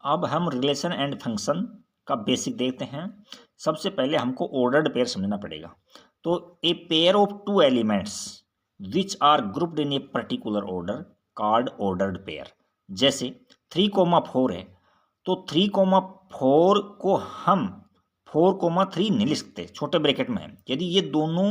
अब हम relation and function का बेसिक देखते हैं। सबसे पहले हमको ऑर्डर्ड पेयर समझना पड़ेगा। तो a pair of two elements which are grouped in a particular order called ordered pair. जैसे 3,4 है, तो 3,4 को हम 4,3 नहीं लिख सकते, छोटे ब्रैकेट में है। यदि ये दोनों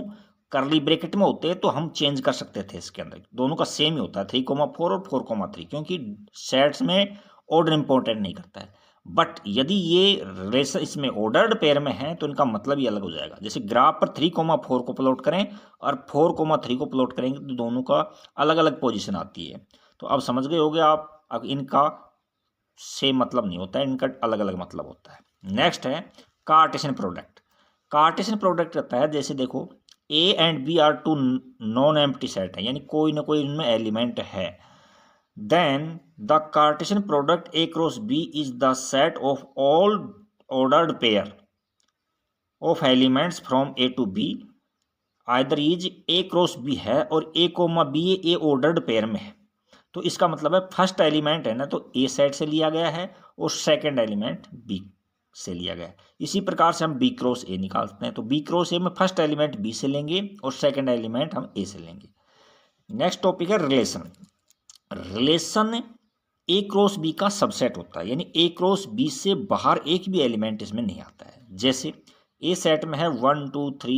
करली ब्रैकेट में होते तो हम चेंज कर सकते थे। इसके अंदर दोनों का सेम ही होता है 3,4 और 4,3, क्योंकि सेट्स में ऑर्डर इंपॉर्टेंट नहीं करता है। बट यदि ये रिलेशन इसमें ऑर्डर्ड पेयर में है तो इनका मतलब ही अलग हो जाएगा। जैसे ग्राफ पर 3,4 को प्लॉट करें और 4,3 को प्लॉट करेंगे तो दोनों का अलग अलग पोजीशन आती है। तो अब समझ गए होंगे आप, अब इनका सेम मतलब नहीं होता है, इनका अलग अलग मतलब होता है। नेक्स्ट है कार्टेशियन प्रोडक्ट। कार्टेशियन प्रोडक्ट रहता है, जैसे देखो A and B are two non empty set है, यानी कोई ना कोई इनमें एलिमेंट है। Then the Cartesian product A cross B is the set of all ordered pair of elements from A to B. Either is A cross B है और A comma B A ordered pair में है। तो इसका मतलब है first element है ना तो A सेट से लिया गया है और सेकंड एलिमेंट B से लिया गया है। इसी प्रकार से हम B क्रॉस A निकालते हैं। तो B क्रॉस A में फर्स्ट एलिमेंट B से लेंगे और सेकंड एलिमेंट हम A से लेंगे। नेक्स्ट टॉपिक है रिलेशन। रिलेशन ए क्रॉस बी का सबसेट होता है, यानी ए क्रॉस बी से बाहर एक भी एलिमेंट इसमें नहीं आता है। जैसे ए सेट में है 1 2 3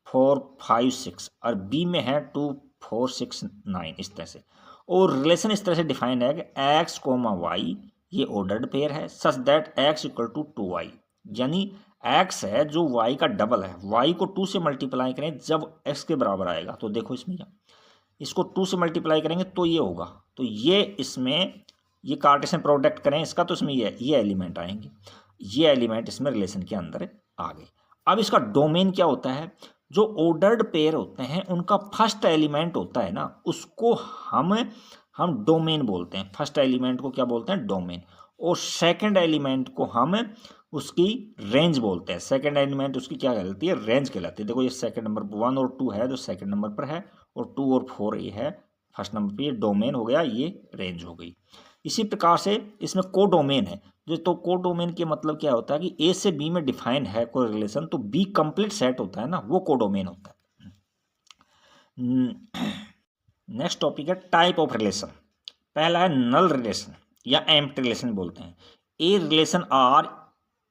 4 5 6 और बी में है 2 4 6 9, इस तरह से। और रिलेशन इस तरह से डिफाइन है कि एक्स कोमा वाई ये ऑर्डर्ड पेयर है such that x equal to 2y, यानी एक्स है जो वाई का डबल है। वाई को 2 से मल्टीप्लाई करें जब एक्स के बराबर आएगा, तो देखो इसमें क्या, इसको 2 से मल्टीप्लाई करेंगे तो ये होगा। तो ये इसमें ये कार्टेशियन प्रोडक्ट करें इसका तो इसमें ये एलिमेंट आएंगे, ये एलिमेंट इसमें रिलेशन के अंदर आ गए। अब इसका डोमेन क्या होता है, जो ऑर्डर्ड पेयर होते हैं उनका फर्स्ट एलिमेंट होता है ना उसको हम डोमेन बोलते हैं। फर्स्ट एलिमेंट को क्या बोलते हैं, डोमेन। और सेकंड एलिमेंट को हम उसकी रेंज बोलते हैं। सेकंड एलिमेंट उसकी क्या कहलाती है, रेंज कहलाती है। देखो ये सेकंड नंबर 1 और 2 है जो सेकंड नंबर पर है, और 2 और 4 ये है फर्स्ट नंबर पे। ये डोमेन हो गया, ये रेंज हो गई। इसी प्रकार से इसमें को डोमेन है जो, तो को डोमेन के मतलब क्या होता है कि ए से बी में डिफाइन है कोई रिलेशन, तो बी कंप्लीट सेट होता है ना, वो को डोमेन होता है। नेक्स्ट टॉपिक है टाइप ऑफ रिलेशन। पहला है नल रिलेशन या एम्प्टी रिलेशन बोलते हैं। A relation R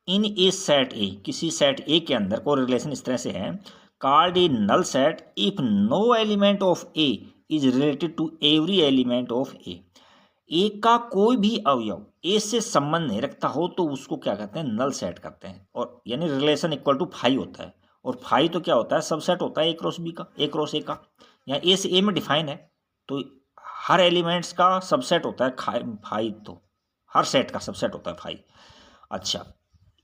in a set A, किसी सेट ए के अंदर कोई रिलेशन इस तरह से है, called a null set if no element of A is related to every element of A। ए का कोई भी अवयव ए से संबंध नहीं रखता हो तो उसको क्या कहते हैं, नल सेट करते हैं। और यानी रिलेशन इक्वल टू फाई होता है, और फाई तो क्या होता है, सबसेट होता है ए क्रॉस बी का, ए क्रॉस ए का। या ए से ए में डिफाइन है तो हर एलिमेंट्स का सबसेट होता है फाई, तो हर सेट का सबसेट होता है फाई। अच्छा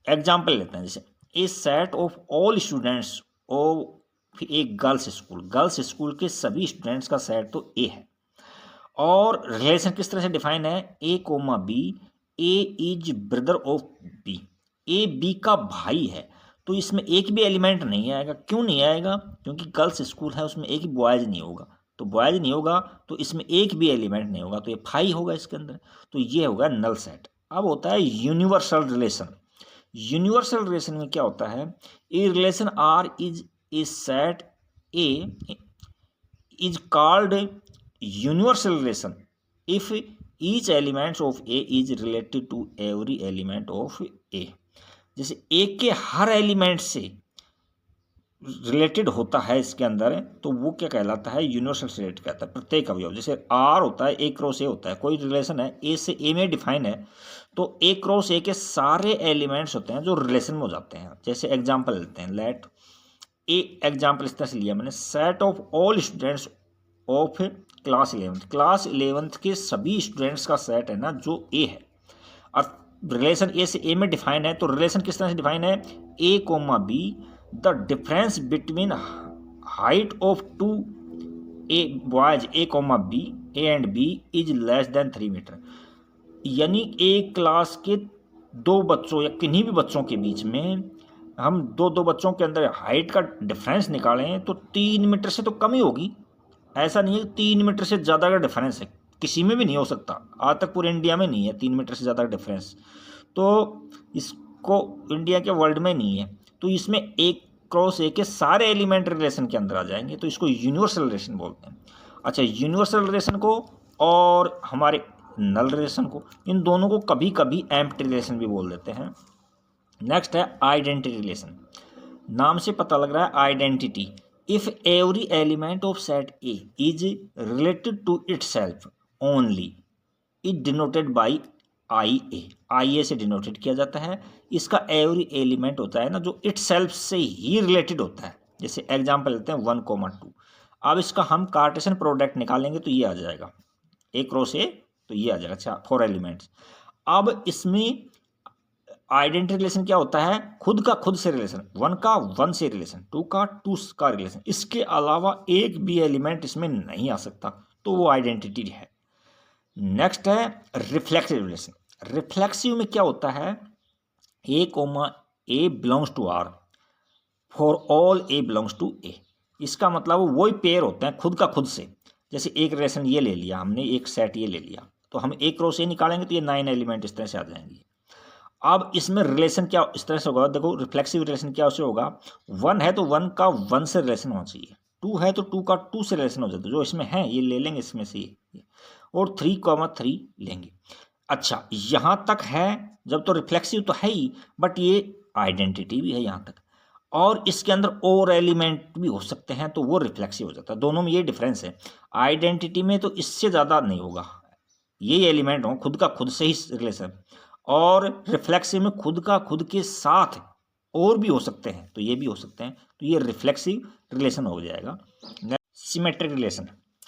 एग्जाम्पल लेते हैं, जैसे ए सेट ऑफ ऑल स्टूडेंट्स और एक गर्ल्स स्कूल के सभी स्टूडेंट्स का सेट तो ए है। और रिलेशन किस तरह से डिफाइन है, A comma B, A is brother of B, A B का भाई है। तो इसमें एक भी एलिमेंट नहीं आएगा। क्यों नहीं आएगा, क्योंकि गर्ल्स स्कूल है उसमें एक ही बॉयज नहीं होगा, तो बॉयज नहीं होगा तो इसमें एक भी एलिमेंट नहीं होगा, तो ये फाई होगा इसके अंदर। तो ये होगा नल सेट। अब होता है यूनिवर्सल रिलेशन। यूनिवर्सल रिलेशन में क्या होता है, a relation R is a set A is called universal relation if each elements of A is related to every element of A. जैसे ए के हर एलिमेंट से रिलेटेड होता है इसके अंदर, तो वो क्या कहलाता है, यूनिवर्सल से रिलेटेड कहता है प्रत्येक अवयव। जैसे आर होता है ए क्रॉस ए होता है, कोई रिलेशन है ए से ए में डिफाइन है तो ए क्रॉस ए के सारे एलिमेंट्स होते हैं जो रिलेशन में हो जाते हैं। जैसे एग्जांपल लेते हैं, लेट ए एग्जांपल इस तरह से लिया मैंने, set of all students of class 11, class 11 के सभी स्टूडेंट्स का सेट है ना जो ए है। और रिलेशन ए से ए में डिफाइन है, तो रिलेशन किस तरह से डिफाइन है, A comma B the difference between height of two a boys A comma B A and B is less than 3 metre. यानी एक क्लास के दो बच्चों या किन्हीं भी बच्चों के बीच में हम दो बच्चों के अंदर हाइट का डिफरेंस निकालें तो 3 मीटर से तो कम ही होगी। ऐसा नहीं है 3 मीटर से ज़्यादा का डिफरेंस है, किसी में भी नहीं हो सकता, आज तक पूरे इंडिया में नहीं है 3 मीटर से ज़्यादा डिफरेंस, तो इसको इंडिया के वर्ल्ड में नहीं है। तो इसमें एक क्रॉस ए के सारे एलिमेंट रिलेशन के अंदर आ जाएंगे, तो इसको यूनिवर्सल रिलेशन बोलते हैं। अच्छा, यूनिवर्सल रिलेशन को और हमारे नल रिलेशन को, इन दोनों को कभी कभी एम्प्टी रिलेशन भी बोल देते हैं। नेक्स्ट है आइडेंटिटी रिलेशन। नाम से पता लग रहा है identity. If every element of set A is related to itself only, it denoted by I A से डिनोटेड किया जाता है। इसका एवरी एलिमेंट होता है ना जो इटसेल्फ से ही रिलेटेड होता है। जैसे एग्जांपल लेते हैं 1,2। अब इसका हम कार्टेशियन प्रोडक्ट निकालेंगे तो ये आ जाएगा ए क्रॉस ए, तो ये आ जाएगा। अच्छा, 4 एलिमेंट्स। अब इसमें आइडेंटिटी रिलेशन क्या होता है? खुद का खुद से रिलेशन, 1 का 1 से रिलेशन, 2 का 2 का रिलेशन। इसके अलावा एक भी एलिमेंट इसमें नहीं आ सकता, तो वो आइडेंटिटी है। नेक्स्ट है रिफ्लेक्सिव रिलेशन। रिफ्लेक्सिव में क्या होता है? A comma A belongs to R for all A belongs to A. इसका मतलब वही पेयर होते हैं खुद का खुद से। जैसे एक रिलेशन ये ले लिया हमने, एक सेट ये ले लिया, तो हम ए क्रॉस ए निकालेंगे तो ये 9 एलिमेंट इस तरह से आ जाएंगे। अब इसमें रिलेशन क्या इस तरह से होगा, देखो रिफ्लेक्सिव रिलेशन क्या उससे होगा, 1 है तो 1 का 1 से रिलेशन होना चाहिए, 2 है तो 2 का 2 से रिलेशन हो जाता है, जो इसमें है ये ले लेंगे इसमें से ये, और 3,3 लेंगे। अच्छा, यहाँ तक है जब तो रिफ्लेक्सिव तो है ही, बट ये आइडेंटिटी भी है यहाँ तक, और इसके अंदर और एलिमेंट भी हो सकते हैं तो वो रिफ्लेक्सिव हो जाता है। दोनों में ये डिफरेंस है। आइडेंटिटी में तो इससे ज़्यादा नहीं होगा, ये एलिमेंट हो खुद का खुद से ही रिलेशन, और रिफ्लेक्सिव में खुद का खुद के साथ और भी हो सकते हैं, तो ये भी हो सकते हैं, तो ये रिफ्लेक्सिव रिलेशन हो जाएगा। Symmetric relation.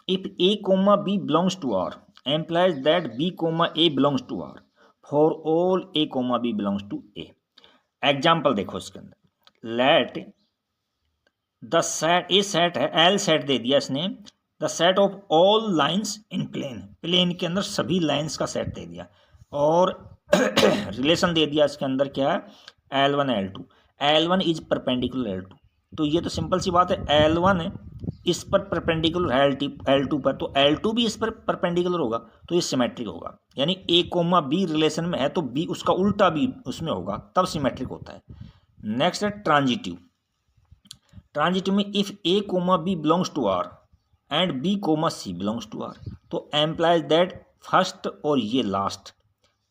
If a comma b belongs to R implies that b comma A belongs to R for all a comma b belongs to A. Example देखो इसके अंदर, let the set, A set है, L set दे दिया इसने, the set of all lines in plane, plane के अंदर सभी लाइन्स का सेट दे दिया, और रिलेशन दे दिया इसके अंदर क्या है, L1 L2, L1 is perpendicular L2। तो ये तो सिंपल सी बात है, L1 इस पर परपेंडिकुलर है L2 पर, तो L2 भी इस पर परपेंडिकुलर होगा, तो ये सिमेट्रिक होगा। यानी A कोमा B रिलेशन में है तो B उसका उल्टा भी उसमें होगा, तब सिमेट्रिक होता है। नेक्स्ट है ट्रांजिटिव। ट्रांजिटिव में if A comma B belongs to R and B comma C belongs to R, तो एम्प्लाइज दैट फर्स्ट और ये लास्ट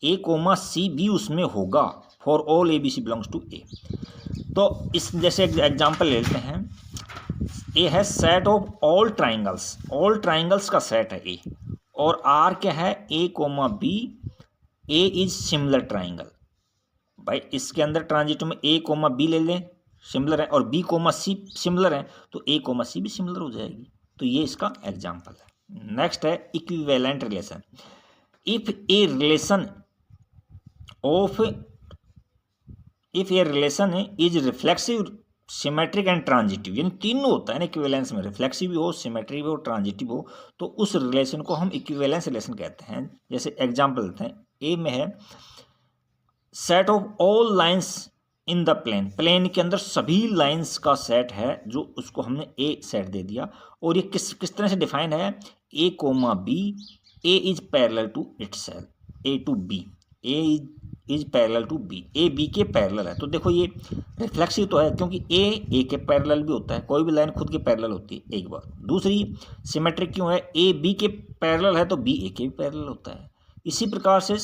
ए कोमा सी भी उसमें होगा for all A B C belongs to A. तो इस जैसे एग्जांपल ले लेते हैं, ए है set of all triangles, all triangles का सेट है ए, और आर क्या है, A comma B, A is similar triangle. भाई इसके अंदर ट्रांजिटिव में ए कोमा बी ले लें, सिमिलर है, और बी कोमा सी सिमिलर है, तो ए कोमा सी भी सिमिलर हो जाएगी। तो ये इसका एग्जांपल है। नेक्स्ट है equivalent relation. If a relation of if a relation is reflexive, symmetric and transitive, यानी तीनों होता है ना इक्विवेलेंस में, रिफ्लेक्सिव भी हो, सिमेट्रिक भी हो, ट्रांजिटिव हो, तो उस रिलेशन को हम इक्विवेलेंस रिलेशन कहते हैं। जैसे एग्जांपल देते हैं, ए में है set of all lines in the plane, plane के अंदर सभी लाइंस का सेट है, जो उसको हमने ए सेट दे दिया, और ये किस तरह से डिफाइन है, A comma B, A is parallel to itself, A to B, A is parallel to B, A B के पैरेलल है। तो देखो ये रिफ्लेक्सिव तो है, क्योंकि ए के पैरेलल भी होता है, कोई भी लाइन खुद के पैरेलल होती है, एक बात। दूसरी सिमेट्रिक क्यों है, ए बी के पैरेलल है तो बी ए के भी पैरेलल होता है। इसी प्रकार से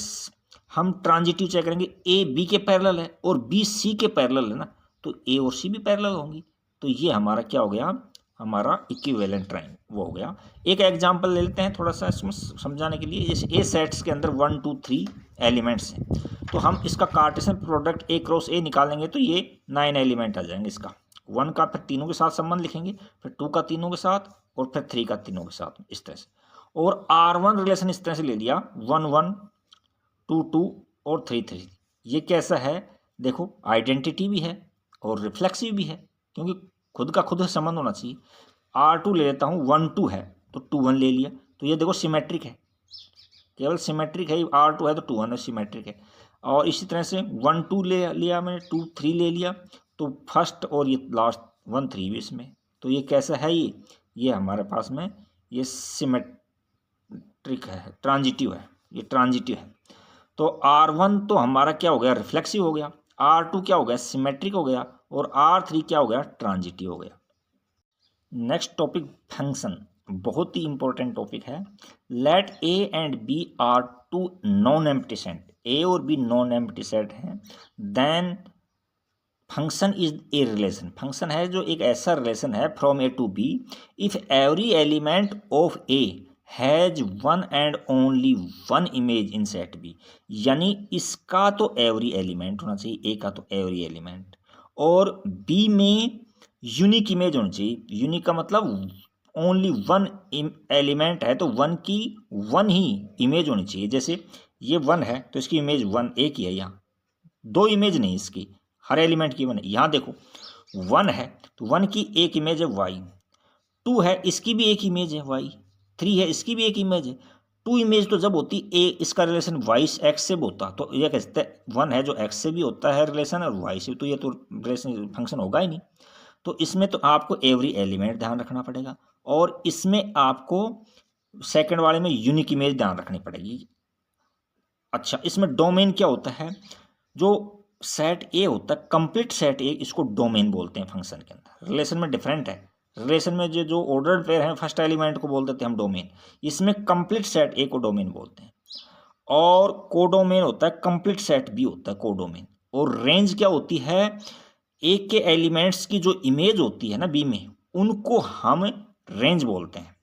हम ट्रांजिटिव चेक करेंगे, ए बी के पैरेलल है और बी सी के पैरेलल है ना, तो ए और सी भी पैरेलल होंगी, तो ये हमारा क्या हो गया, हमारा इक्विवेलेंट ट्राइंगल वो हो गया। एक एग्जांपल ले लेते हैं थोड़ा सा इसमें समझाने के लिए। जैसे ए सेट्स के अंदर 1 2 3 एलिमेंट्स हैं, तो हम इसका कार्टेशियन प्रोडक्ट ए क्रॉस ए निकालेंगे तो ये 9 एलिमेंट आ जाएंगे। इसका 1 का फिर तीनों के साथ संबंध लिखेंगे, फिर 2 का तीनों के साथ, और फिर 3 का तीनों के साथ, इस तरह से। और R1 रिलेशन इस तरह से ले लिया, 1 1 2 2 और 3 3। ये कैसा है, देखो आइडेंटिटी भी है और रिफ्लेक्सिव भी है, क्योंकि खुद का खुद संबंध होना चाहिए। R2 ले लेता हूँ, 1 2 है तो 2 1 ले लिया, तो ये देखो सिमेट्रिक है, केवल सिमेट्रिक है, R2 है तो 2 1 सिमेट्रिक है। और इसी तरह से 1 2 ले लिया मैंने, 2 3 ले लिया, तो फर्स्ट और ये लास्ट 1 3 भी इसमें, तो ये कैसा है, ये हमारे पास में ये ट्रिक है, ट्रांजिटिव है, ये ट्रांजिटिव है। तो R1 तो हमारा क्या हो गया, रिफ्लेक्सिव हो गया, R2 क्या हो गया, सिमेट्रिक हो गया, और R3 क्या हो गया, ट्रांजिटिव हो गया। नेक्स्ट टॉपिक फंक्शन, बहुत ही इंपॉर्टेंट टॉपिक है। Let A and B are two non empty set, A और बी नॉन एम्प्टी सेट हैं, then function is a relation, function है जो एक ऐसा रिलेशन है from A to B if every element of A has one and only one image in set B. यानी इसका तो एवरी एलिमेंट होना चाहिए, ए का तो एवरी एलिमेंट, और बी में यूनिक इमेज होनी चाहिए। यूनिक का मतलब ओनली वन एलिमेंट है तो वन की वन ही इमेज होनी चाहिए। जैसे ये वन है तो इसकी इमेज वन एक ही है, यहाँ दो इमेज नहीं इसकी, हर एलिमेंट की वन है। यहाँ देखो वन है तो वन की एक इमेज है वाई, टू है इसकी भी एक इमेज है वाई, थ्री है इसकी भी एक इमेज है। टू इमेज तो जब होती ए, इसका रिलेशन वाई एक्स से होता तो ये कहते हैं वन है जो एक्स से भी होता है रिलेशन और वाई से, तो ये तो रिलेशन फंक्शन होगा ही नहीं। तो इसमें तो आपको एवरी एलिमेंट ध्यान रखना पड़ेगा, और इसमें आपको सेकंड वाले में यूनिक इमेज ध्यान रखनी पड़ेगी। अच्छा, इसमें डोमेन क्या होता है, जो सेट ए होता है कंप्लीट सेट ए, इसको डोमेन बोलते हैं फंक्शन के अंदर। रिलेशन में डिफरेंट है, रिलेशन में जो ऑर्डर्ड पेयर है फर्स्ट एलिमेंट को बोल देते हैं हम डोमेन, इसमें कंप्लीट सेट ए को डोमेन बोलते हैं। और कोडोमेन होता है कंप्लीट सेट बी होता है कोडोमेन। और रेंज क्या होती है, एक के एलिमेंट्स की जो इमेज होती है ना बी में, उनको हम रेंज बोलते हैं,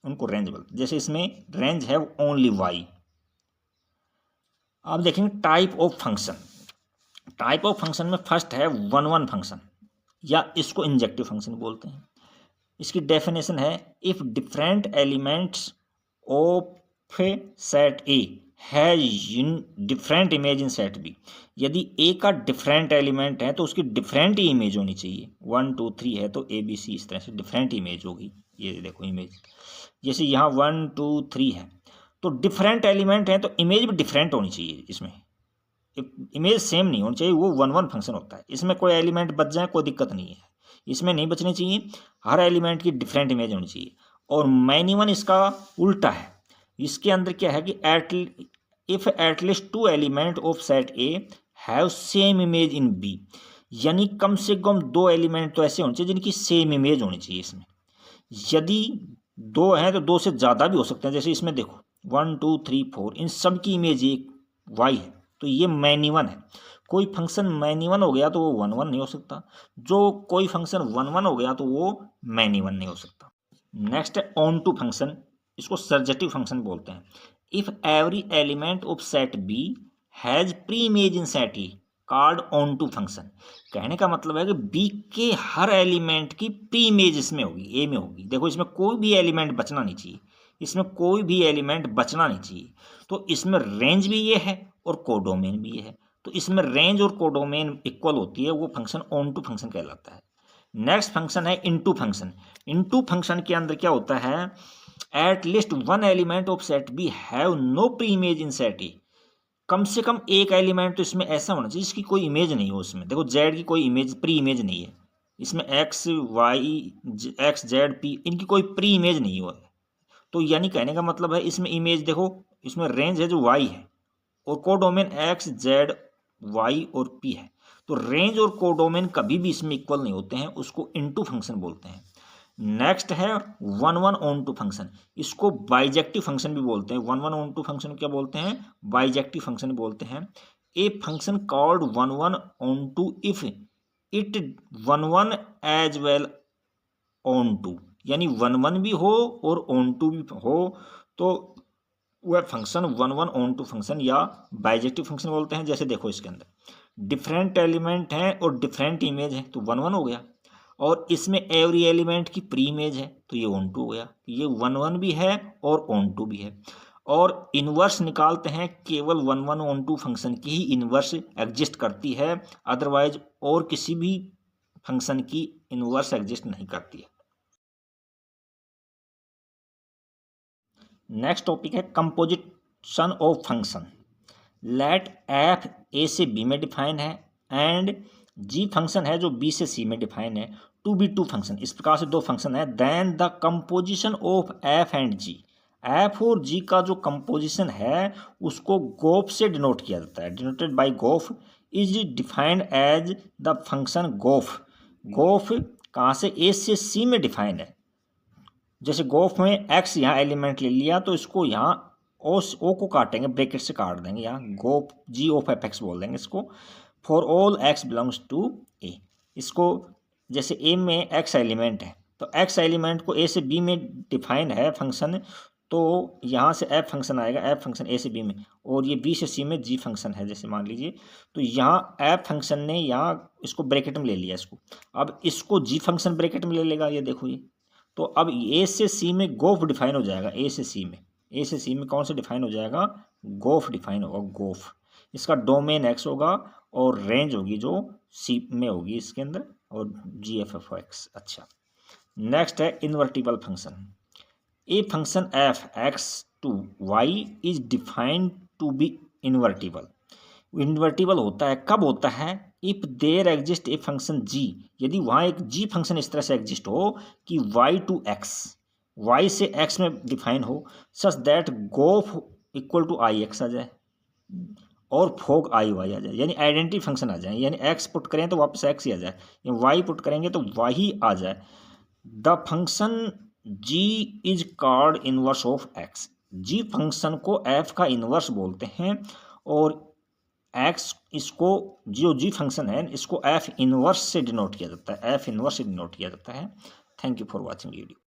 उनको रेंज बोलते हैं। जैसे इसमें रेंज है ओनली वाई। आप देखेंगे type of function, type of function में फर्स्ट है वन वन फंक्शन, या इसको इंजेक्टिव फंक्शन बोलते हैं। इसकी डेफिनेशन है if different elements of set A has different image in set B. यदि ए का डिफरेंट एलिमेंट है तो उसकी डिफरेंट ही इमेज होनी चाहिए। 1 2 3 है तो ए बी सी इस तरह से डिफरेंट इमेज होगी। ये देखो इमेज, जैसे यहाँ 1 2 3 है तो डिफरेंट एलिमेंट है तो इमेज भी डिफरेंट होनी चाहिए। इसमें इमेज सेम नहीं होनी चाहिए, वो वन वन फंक्शन होता है। इसमें कोई एलिमेंट बच जाए कोई दिक्कत नहीं है, इसमें नहीं बचनी चाहिए, हर एलिमेंट की डिफरेंट इमेज होनी चाहिए। और मैनी वन इसका उल्टा है, इसके अंदर क्या है कि if at least two element of set A have same image in B, यानी कम से कम दो एलिमेंट तो ऐसे होने चाहिए जिनकी सेम इमेज होनी चाहिए इसमें। यदि दो हैं तो दो से ज़्यादा भी हो सकते हैं, जैसे इसमें देखो 1 2 3 4 इन सब की इमेज एक वाई है तो ये मैनी वन है। कोई फंक्शन मैनी वन हो गया तो वो वन वन नहीं हो सकता, जो कोई फंक्शन वन वन हो गया तो वो मैनी वन नहीं हो सकता। नेक्स्ट है ऑन टू फंक्शन, इसको सर्जेटिव फंक्शन बोलते हैं। If every element of set B has pre image in set E called onto function. कहने का मतलब है कि बी के हर एलिमेंट की प्री इमेज इसमें होगी, ए में होगी। देखो इसमें कोई भी एलिमेंट बचना नहीं चाहिए, इसमें कोई भी एलिमेंट बचना नहीं चाहिए। तो इसमें रेंज भी ये है और कोडोमेन भी ये है, तो इसमें रेंज और कोडोमेन इक्वल होती है, वो फंक्शन ऑन टू फंक्शन कहलाता है। नेक्स्ट फंक्शन है इनटू फंक्शन। इनटू फंक्शन के अंदर क्या होता है, at least one element of set B have no pre image in set A. कम से कम एक एलिमेंट तो इसमें ऐसा होना चाहिए जिसकी कोई इमेज नहीं हो। उसमें देखो जेड की कोई इमेज प्री इमेज नहीं है, इसमें x y x z p इनकी कोई प्री इमेज नहीं हो। तो यानी कहने का मतलब है इसमें इमेज देखो, इसमें रेंज है जो वाई है और कोडोमेन एक्स जेड वाई और पी है। तो रेंज और कोडोमेन कभी भी इसमें इक्वल नहीं होते हैं, उसको इनटू फंक्शन बोलते हैं। नेक्स्ट है one one onto function, इसको बाइजेक्टिव फंक्शन भी बोलते हैं। One one onto function क्या बोलते हैं, बाइजेक्टिव फंक्शन बोलते हैं। A function called one one onto if it one one as well onto, यानी वन वन भी हो और ऑन टू भी हो तो वह function one one onto function या बाइजेक्टिव फंक्शन बोलते हैं। जैसे देखो इसके अंदर डिफरेंट एलिमेंट हैं और डिफरेंट इमेज है तो वन वन हो गया, और इसमें एवरी एलिमेंट की प्री इमेज है तो ये ऑन टू हो गया। ये वन वन भी है और ऑन टू भी है। और इनवर्स निकालते हैं, केवल one one onto function की ही इनवर्स एग्जिस्ट करती है, अदरवाइज और किसी भी फंक्शन की इनवर्स एग्जिस्ट नहीं करती है। नेक्स्ट टॉपिक है composition of function. Let f A से बी में डिफाइन है एंड जी फंक्शन है जो बी से सी में डिफाइन है टू बी टू फंक्शन। इस प्रकार से दो फंक्शन है, then the composition of F and G. F और जी का जो कंपोजिशन है उसको गोफ से डिनोट किया जाता है, denoted by gof is defined as the function gof. Gof कहाँ से, ए से सी में डिफाइन है। जैसे गोफ में एक्स यहाँ एलिमेंट ले लिया तो इसको यहाँ ओ को काटेंगे, ब्रैकेट से काट देंगे, यहाँ गोफ जी ऑफ एफ एक्स बोल देंगे इसको। For all X belongs to A, इसको जैसे ए में एक्स एलिमेंट है तो एक्स एलिमेंट को ए से बी में डिफाइन है फंक्शन, तो यहाँ से एफ फंक्शन आएगा, एफ फंक्शन ए से बी में, और ये बी से सी में जी फंक्शन है जैसे मान लीजिए। तो यहाँ एफ फंक्शन ने यहाँ इसको ब्रैकेट में ले लिया इसको, अब इसको जी फंक्शन ब्रैकेट में ले लेगा, ये देखो ये। तो अब ए से सी में गोफ डिफाइन हो जाएगा, ए से सी में, ए से सी में कौन सा डिफाइन हो जाएगा, गोफ डिफाइन होगा, गोफ। इसका डोमेन एक्स होगा और रेंज होगी जो सी में होगी इसके अंदर, और जी एफ एफ एक्स। अच्छा, नेक्स्ट है invertible function. A function F X to Y is defined to be invertible. Invertible होता है कब होता है, if there exist a function G, यदि वहाँ एक जी फंक्शन इस तरह से एग्जिस्ट हो कि वाई टू एक्स, वाई से एक्स में डिफाइन हो, सच दैट गोफ इक्वल टू आई एक्स आ जाए और फोग आई वाई आ जाए, यानी आइडेंटिटी फंक्शन आ जाए, यानी एक्स पुट करें तो वापस एक्स ही आ जाए, या वाई पुट करेंगे तो वाई आ जाए। The function g is called inverse of x. G function को एफ का इनवर्स बोलते हैं, और एक्स इसको जो जी फंक्शन है इसको एफ इनवर्स से डिनोट किया जाता है, एफ इनवर्स से डिनोट किया जाता है। Thank you for watching video.